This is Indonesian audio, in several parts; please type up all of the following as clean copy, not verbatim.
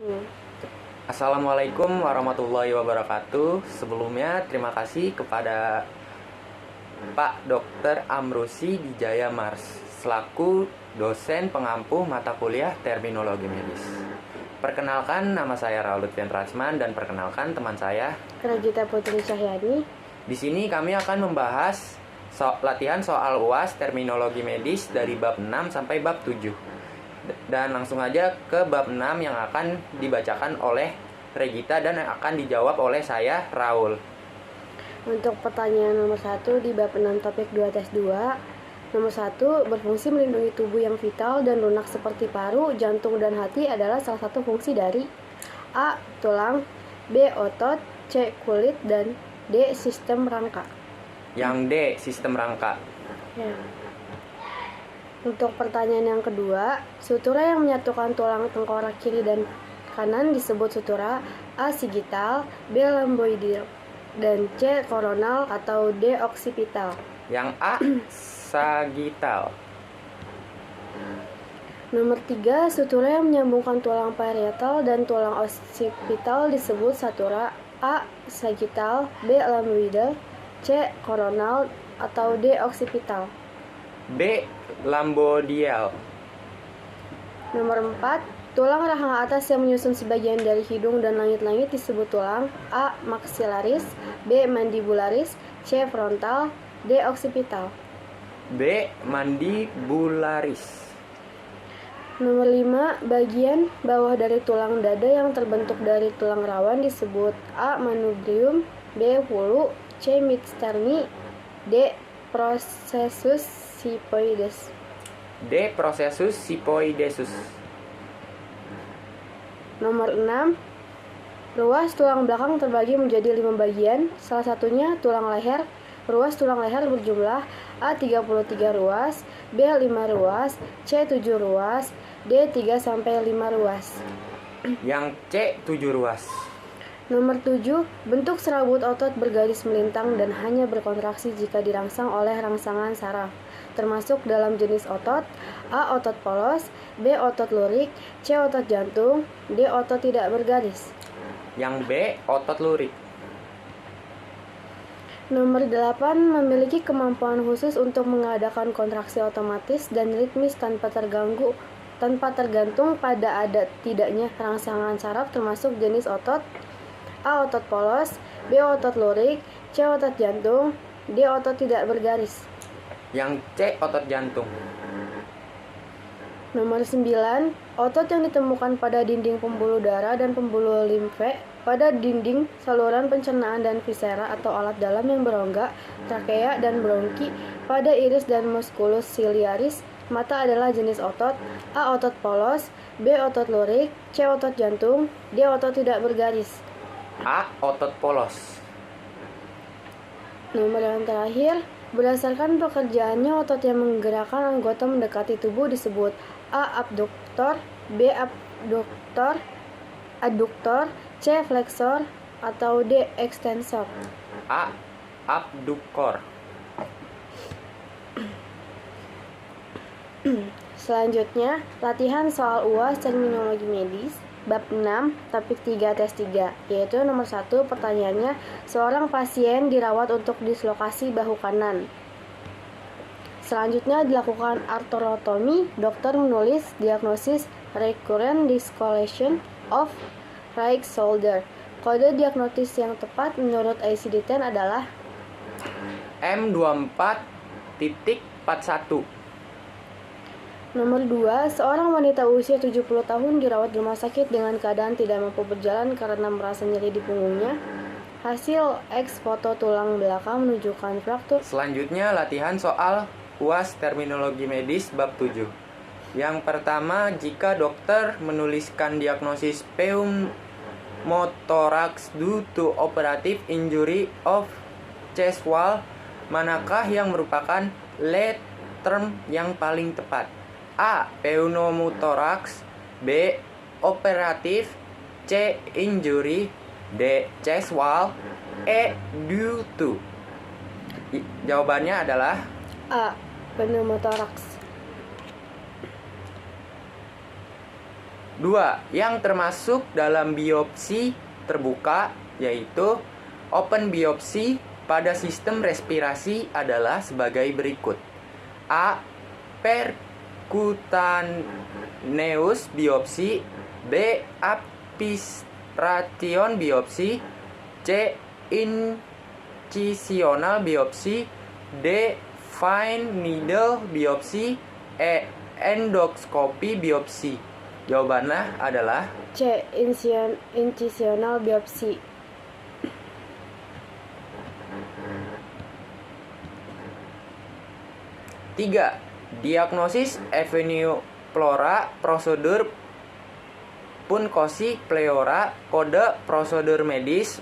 Hmm. Assalamualaikum warahmatullahi wabarakatuh. Sebelumnya terima kasih kepada Pak Dr. Amrusi Dijaya Mars selaku dosen pengampu mata kuliah terminologi medis. Perkenalkan, nama saya Raul Lutfian Rachman dan perkenalkan teman saya Regita Putri Cahyani. Di sini kami akan membahas latihan soal UAS terminologi medis dari bab 6 sampai bab 7. Dan langsung aja ke bab 6 yang akan dibacakan oleh Regita dan yang akan dijawab oleh saya, Raul. Untuk pertanyaan nomor 1 di bab 6 topik 2 tes 2. Nomor 1, berfungsi melindungi tubuh yang vital dan lunak seperti paru, jantung, dan hati adalah salah satu fungsi dari A. Tulang, B. Otot, C. Kulit, dan D. Sistem rangka. Yang D, sistem rangka. Ya. Untuk pertanyaan yang kedua, sutura yang menyatukan tulang tengkorak kiri dan kanan disebut sutura A. Sigital, B. Lamboidal, dan C. Koronal atau D. Oksipital. Yang A, sagital. Nomor 3, sutura yang menyambungkan tulang parietal dan tulang oksipital disebut sutura A. Sagital, B. Lamboidal, C. Koronal atau D. Oksipital. B, lambodial. Nomor 4, tulang rahang atas yang menyusun sebagian dari hidung dan langit-langit disebut tulang A. Maxillaris, B. Mandibularis, C. Frontal, D. Oksipital. B, mandibularis. Nomor 5, bagian bawah dari tulang dada yang terbentuk dari tulang rawan disebut A. Manubrium, B. Hulu, C. Midsterni, D. Processus sipoides. D, processus sipoidesus. Nomor 6, ruas tulang belakang terbagi menjadi 5 bagian, salah satunya tulang leher. Ruas tulang leher berjumlah A. 33 ruas, B. 5 ruas, C. 7 ruas, D. 3-5 ruas. Yang C, 7 ruas. Nomor 7, bentuk serabut otot bergaris melintang dan hanya berkontraksi jika dirangsang oleh rangsangan saraf, termasuk dalam jenis otot A. Otot polos, B. Otot lurik, C. Otot jantung, D. Otot tidak bergaris. Yang B, otot lurik. Nomor 8, memiliki kemampuan khusus untuk mengadakan kontraksi otomatis dan ritmis tanpa tergantung pada ada tidaknya rangsangan saraf, termasuk jenis otot A. Otot polos, B. Otot lurik, C. Otot jantung, D. Otot tidak bergaris. Yang C, otot jantung. Nomor 9, otot yang ditemukan pada dinding pembuluh darah dan pembuluh limfe, pada dinding saluran pencernaan dan viscera atau alat dalam yang berongga, trakea dan bronki, pada iris dan musculus ciliaris. Mata adalah jenis otot A. Otot polos, B. Otot lurik, C. Otot jantung, D. Otot tidak bergaris. A, otot polos. Nomor yang terakhir, berdasarkan pekerjaannya otot yang menggerakkan anggota mendekati tubuh disebut A. Abduktor, B. Aduktor, C. Flexor, atau D. Extensor. A, abduktor. Selanjutnya, latihan soal UAS terminologi medis bab 6 topik 3 tes 3, yaitu nomor 1, pertanyaannya, seorang pasien dirawat untuk dislokasi bahu kanan. Selanjutnya dilakukan arthroscopy, dokter menulis diagnosis recurrent dislocation of right shoulder. Kode diagnosis yang tepat menurut ICD-10 adalah M24.41. Nomor 2, seorang wanita usia 70 tahun dirawat di rumah sakit dengan keadaan tidak mampu berjalan karena merasa nyeri di punggungnya. Hasil X foto tulang belakang menunjukkan fraktur. Selanjutnya latihan soal UAS terminologi medis bab 7. Yang pertama, jika dokter menuliskan diagnosis pneumothorax due to operative injury of chest wall, manakah yang merupakan lead term yang paling tepat? A. Pneumothorax, B. Operative, C. Injury, D. Chest wall, E. Due to. Jawabannya adalah A. Pneumothorax. 2. Yang termasuk dalam biopsi terbuka yaitu open biopsi pada sistem respirasi adalah sebagai berikut. A. Percutaneous biopsi. B. Aspiration biopsi. C. Incisional biopsi. D. Fine needle biopsi. E. Endoskopi biopsi. Jawabannya adalah C. Incisional biopsi. 3. Diagnosis Evenioplora prosedur Punkosi pleura kode prosedur medis.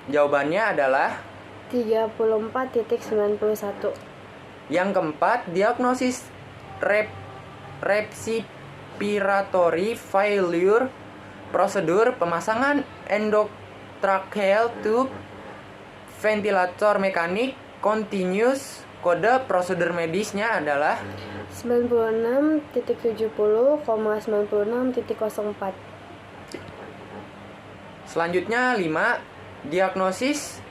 Jawabannya adalah 34.91. Yang keempat, diagnosis respiratory failure prosedur pemasangan endotracheal tube ventilator mekanik continuous. Kode prosedur medisnya adalah 96.70,96.04. Selanjutnya 5. Diagnosis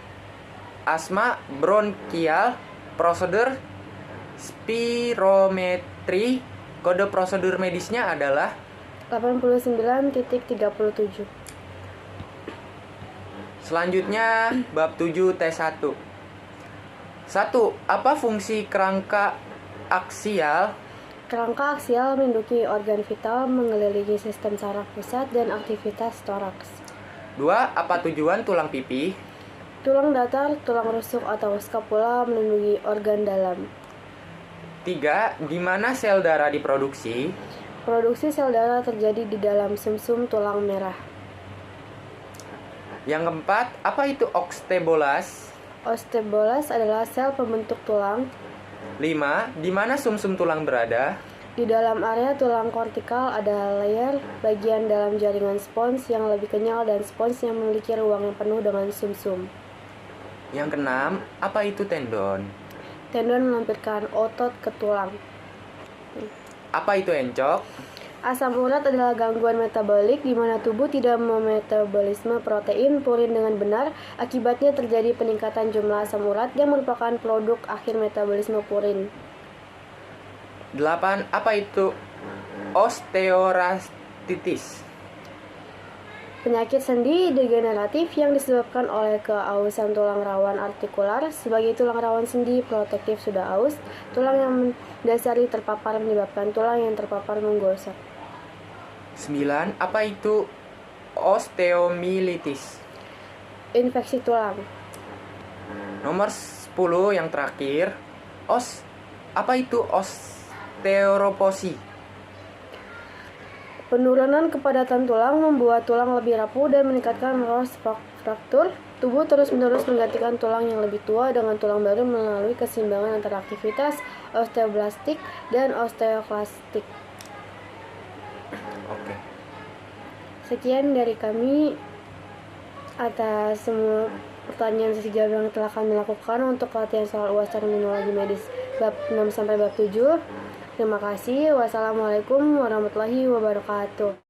asma bronkial prosedur spirometri. Kode prosedur medisnya adalah 89.37. Selanjutnya bab 7 T1. 1. Apa fungsi kerangka aksial? Kerangka aksial menduduki organ vital, mengelilingi sistem saraf pusat dan aktivitas toraks. 2. Apa tujuan tulang pipi? Tulang datar, tulang rusuk atau skapula melindungi organ dalam. 3. Di mana sel darah diproduksi? Produksi sel darah terjadi di dalam sumsum tulang merah. Yang keempat, apa itu osteoblast? Osteoblast adalah sel pembentuk tulang. 5. Di mana sumsum tulang berada? Di dalam area tulang kortikal ada layer bagian dalam jaringan spons yang lebih kenyal dan spons yang memiliki ruang yang penuh dengan sumsum. Yang keenam, apa itu tendon? Tendon melampirkan otot ke tulang. Apa itu encok? Asam urat adalah gangguan metabolik di mana tubuh tidak memetabolisme protein purin dengan benar. Akibatnya terjadi peningkatan jumlah asam urat yang merupakan produk akhir metabolisme purin. 8. Apa itu osteoarthritis? Penyakit sendi degeneratif yang disebabkan oleh keausan tulang rawan artikular. Sebagai tulang rawan sendi protektif sudah aus, tulang yang mendasari terpapar menyebabkan tulang yang terpapar menggosok. 9. Apa itu osteomyelitis? Infeksi tulang. Nomor 10 yang terakhir, apa itu osteoporosis? Penurunan kepadatan tulang membuat tulang lebih rapuh dan meningkatkan risiko fraktur. Tubuh terus-menerus menggantikan tulang yang lebih tua dengan tulang baru melalui keseimbangan antara aktivitas osteoblastik dan osteoklastik. Oke. Sekian dari kami atas semua pertanyaan sesi jawab yang telah kami lakukan untuk latihan soal UAS terminologi medis bab 6 sampai bab 7. Terima kasih. Wassalamualaikum warahmatullahi wabarakatuh.